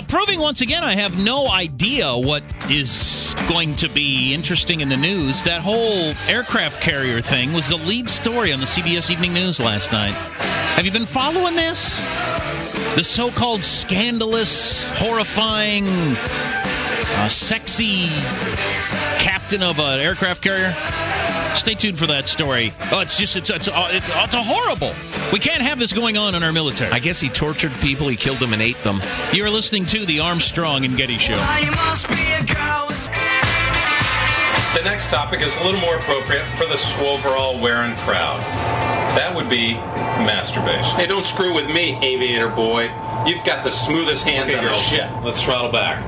Proving once again I have no idea what is going to be interesting in the news. That whole aircraft carrier thing was the lead story on the CBS Evening News last night. Have you been following this? The so-called scandalous, horrifying, sexy captain of an aircraft carrier? Stay tuned for that story. Oh, it's a horrible. We can't have this going on in our military. I guess he tortured people, he killed them and ate them. You're listening to the Armstrong and Getty Show. The next topic is a little more appropriate for the swoverall wearing crowd. That would be masturbation. Hey, don't screw with me, aviator boy. You've got the smoothest hands on your shit. Let's throttle back.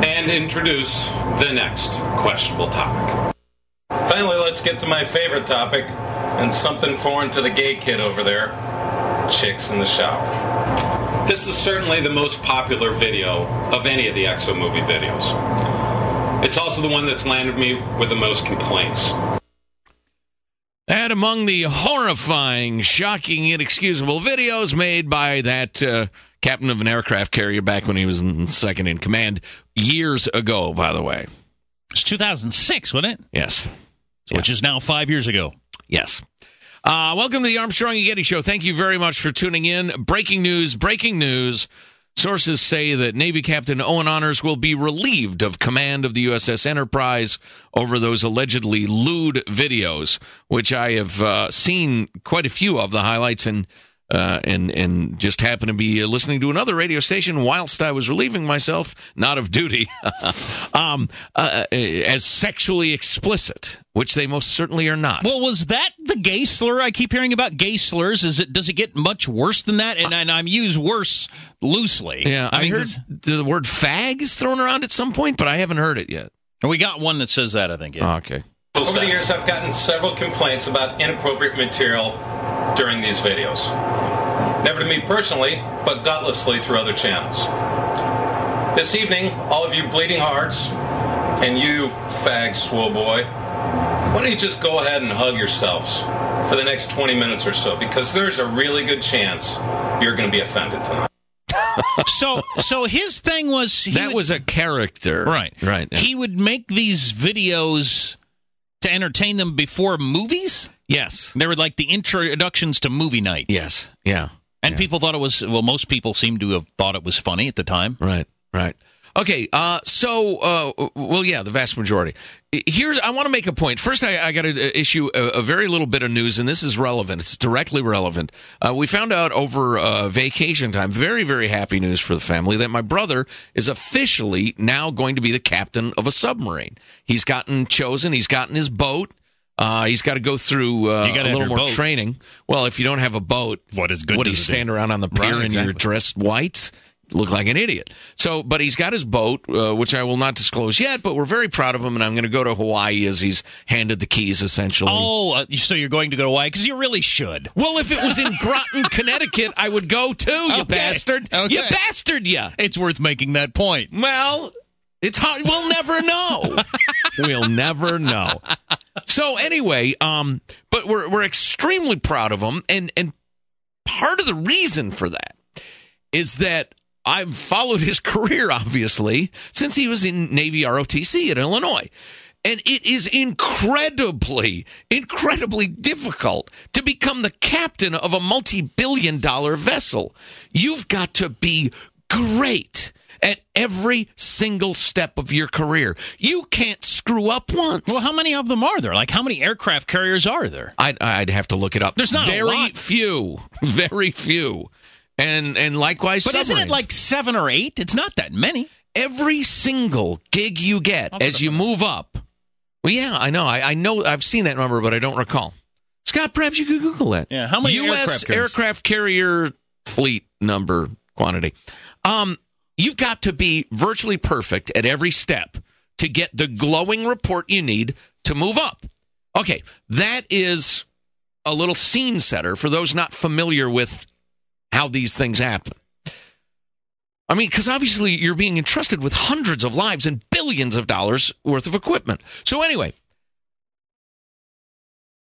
And introduce the next questionable topic. Finally, let's get to my favorite topic, and something foreign to the gay kid over there. Chicks in the shower. This is certainly the most popular video of any of the Exo movie videos. It's also the one that's landed me with the most complaints. And among the horrifying, shocking, inexcusable videos made by that captain of an aircraft carrier back when he was second in command, years ago, by the way. It's 2006, wasn't it? Yes. Which is now 5 years ago. Yes. Welcome to the Armstrong and Getty Show. Thank you very much for tuning in. Breaking news. Sources say that Navy Captain Owen Honors will be relieved of command of the USS Enterprise over those allegedly lewd videos, which I have seen quite a few of the highlights and just happened to be listening to another radio station whilst I was relieving myself, not of duty, as sexually explicit, which they most certainly are not. Well, was that the gay slur? I keep hearing about gay slurs. Does it get much worse than that? And I'm used worse loosely. Yeah, I heard the word fag is thrown around at some point, but I haven't heard it yet. We got one that says that, I think. Yeah. Oh, okay. Over the years, I've gotten several complaints about inappropriate material during these videos. Never to me personally, but gutlessly through other channels. This evening, all of you bleeding hearts, and you fag swole boy, why don't you just go ahead and hug yourselves for the next 20 minutes or so, because there's a really good chance you're going to be offended tonight. So his thing was... was a character. Right. Yeah. He would make these videos to entertain them before movies? Yes. They were like the introductions to movie night. Yes. Yeah. And people thought it was, most people seemed to have thought it was funny at the time. Right. Okay, the vast majority. I want to make a point. First, I got to issue a very little bit of news, and this is relevant. It's directly relevant. We found out over vacation time, very, very happy news for the family, that my brother is officially now going to be the captain of a submarine. He's gotten chosen. He's gotten his boat. He's got to go through a little more training. Well, if you don't have a boat, what do you stand around on the pier and you're dressed whites? Look like an idiot. But he's got his boat, which I will not disclose yet, but we're very proud of him, and I'm going to go to Hawaii as he's handed the keys, essentially. Oh, so you're going to go to Hawaii? Because you really should. Well, if it was in Groton, Connecticut, I would go too, you bastard. Okay. You bastard, you. It's worth making that point. Well, it's hard. We'll never know. We'll never know. So anyway, but we're extremely proud of him, and part of the reason for that is that I've followed his career, obviously, since he was in Navy ROTC at Illinois. And it is incredibly, incredibly difficult to become the captain of a multi-billion-dollar vessel. You've got to be great at every single step of your career. You can't screw up once. Well, how many of them are there? Like, how many aircraft carriers are there? I'd have to look it up. There's not a lot. Very few. And likewise, but isn't it like 7 or 8? It's not that many. Every single gig you get as you move up. Well, yeah, I know. I know. I've seen that number, but I don't recall. Scott, perhaps you could Google that. Yeah, how many U.S. aircraft carrier fleet number quantity. You've got to be virtually perfect at every step to get the glowing report you need to move up. Okay, that is a little scene setter for those not familiar with how these things happen. I mean, because obviously you're being entrusted with hundreds of lives and billions of dollars worth of equipment. So anyway,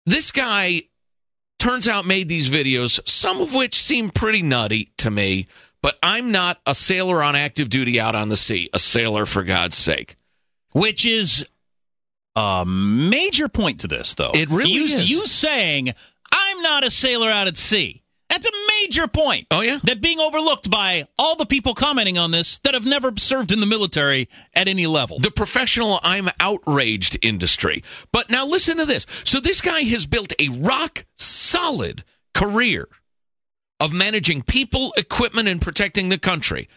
this guy turns out made these videos, some of which seem pretty nutty to me, but I'm not a sailor on active duty out on the sea. A sailor, for God's sake. Which is a major point to this, though. It really is. You saying, I'm not a sailor out at sea. That's a major point. Oh, yeah? That being overlooked by all the people commenting on this that have never served in the military at any level. The professional I'm outraged industry. But now listen to this. So this guy has built a rock-solid career of managing people, equipment, and protecting the country.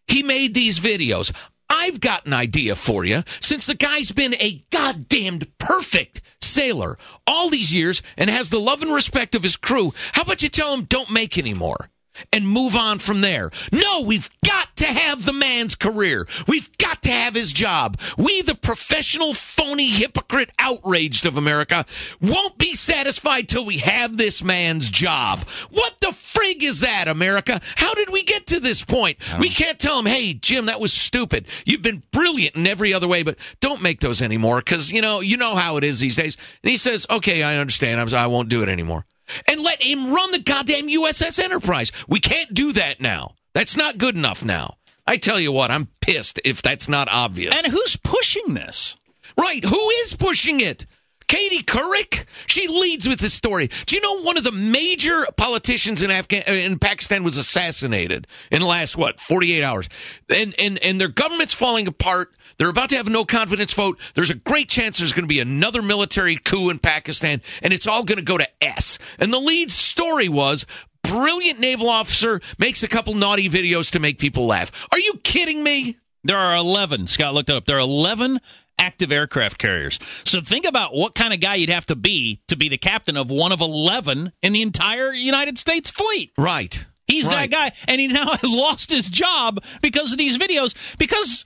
He made these videos. I've got an idea for you. Since the guy's been a goddamned perfect sailor all these years and has the love and respect of his crew, how about you tell him don't make any more and move on from there? No, we've got to have the man's career. We've got to have his job. We, the professional, phony, hypocrite, outraged of America, won't be satisfied till we have this man's job. What the frig is that, America? How did we get to this point? We can't tell him, hey, Jim, that was stupid. You've been brilliant in every other way, but don't make those anymore because, you know how it is these days. And he says, okay, I understand. I won't do it anymore. And let him run the goddamn USS Enterprise. We can't do that now. That's not good enough now. I tell you what, I'm pissed if that's not obvious. And who's pushing this? Right, who is pushing it? Katie Couric? She leads with this story. Do you know one of the major politicians in Pakistan was assassinated in the last, 48 hours? And their government's falling apart. They're about to have a no-confidence vote. There's a great chance there's going to be another military coup in Pakistan, and it's all going to go to S. And the lead story was, brilliant naval officer makes a couple naughty videos to make people laugh. Are you kidding me? There are 11. Scott looked it up. There are 11 active aircraft carriers. So think about what kind of guy you'd have to be the captain of one of 11 in the entire United States fleet. Right. He's that guy, and he now lost his job because of these videos. Because,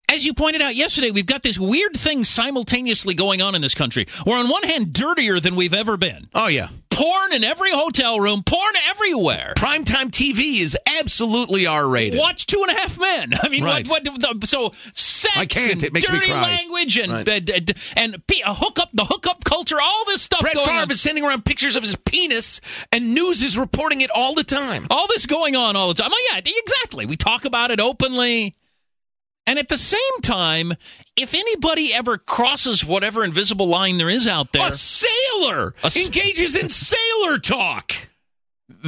as you pointed out yesterday, we've got this weird thing simultaneously going on in this country. We're on one hand dirtier than we've ever been. Oh, yeah. Porn in every hotel room, porn everywhere. Primetime TV is absolutely R-rated. Watch 2.5 Men. I mean, right. So sex I can't. It makes dirty me cry. Language and the hookup culture, all this stuff Brett going Favre on. is sending around pictures of his penis, and news is reporting it all the time. All this going on all the time. Oh, yeah, exactly. We talk about it openly. And at the same time, if anybody ever crosses whatever invisible line there is out there... A sailor engages in sailor talk.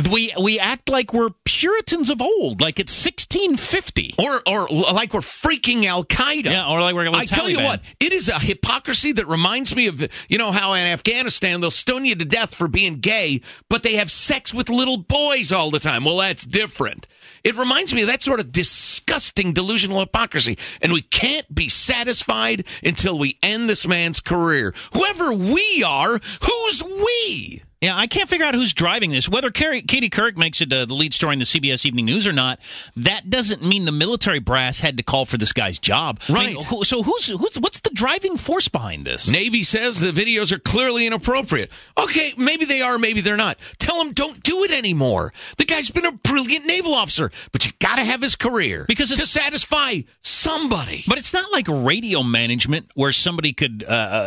We act like we're Puritans of old, like it's 1650. Or like we're freaking Al-Qaeda. Yeah, or like we're I tell you what, it is a hypocrisy that reminds me of, how in Afghanistan they'll stone you to death for being gay, but they have sex with little boys all the time. Well, that's different. It reminds me of that sort of disgusting delusional hypocrisy. And we can't be satisfied until we end this man's career. Whoever we are, who's we? Yeah, I can't figure out who's driving this. Whether Katie Couric makes it the lead story in the CBS Evening News or not, that doesn't mean the military brass had to call for this guy's job. Right. I mean, what's the driving force behind this? Navy says the videos are clearly inappropriate. Okay, maybe they are, maybe they're not. Tell him don't do it anymore. The guy's been a brilliant naval officer, but you got to have his career because to satisfy somebody. But it's not like radio management where somebody could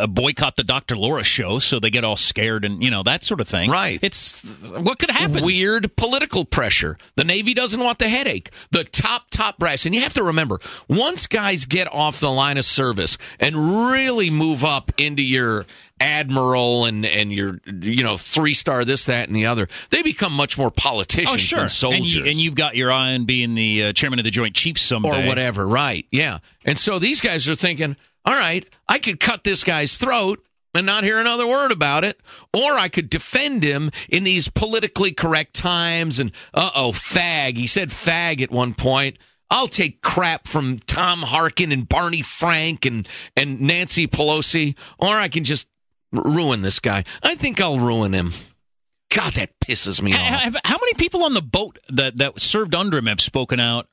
boycott the Dr. Laura show so they get all scared and that sort of thing. Right. It's what could happen. Weird political pressure. The Navy doesn't want the headache. The top brass. And you have to remember, once guys get off the line of service and really move up into your admiral and your 3-star this, that, and the other, they become much more politicians than soldiers. And you've got your eye on being the chairman of the Joint Chiefs someday. Or whatever, right. Yeah. And so these guys are thinking, all right, I could cut this guy's throat and not hear another word about it. Or I could defend him in these politically correct times and, fag. He said fag at one point. I'll take crap from Tom Harkin and Barney Frank and Nancy Pelosi. Or I can just ruin this guy. I think I'll ruin him. God, that pisses me off. How many people on the boat that served under him have spoken out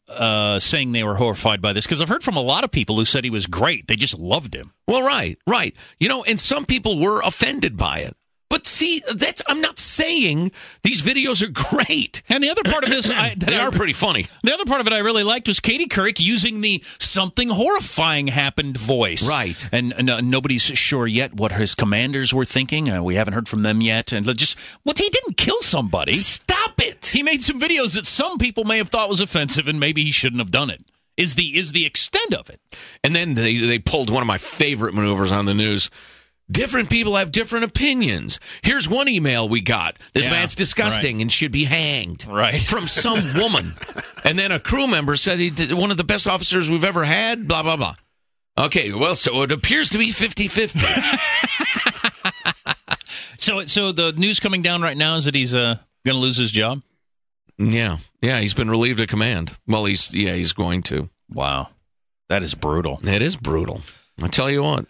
saying they were horrified by this? Because I've heard from a lot of people who said he was great. They just loved him. Well, right. And some people were offended by it. But see, I'm not saying these videos are great. And the other part of this, they are pretty funny. The other part of it I really liked was Katie Couric using the "something horrifying happened" voice. Right. And nobody's sure yet what his commanders were thinking. We haven't heard from them yet. And he didn't kill somebody. Stop it. He made some videos that some people may have thought was offensive, and maybe he shouldn't have done it. Is the extent of it. And then they pulled one of my favorite maneuvers on the news. Different people have different opinions. Here's one email we got. This man's disgusting and should be hanged. Right. From some woman. And then a crew member said he's one of the best officers we've ever had, blah, blah, blah. Okay, well, so it appears to be 50-50. So the news coming down right now is that he's going to lose his job? Yeah, he's been relieved of command. Well, he's going to. Wow. That is brutal. It is brutal. I tell you what.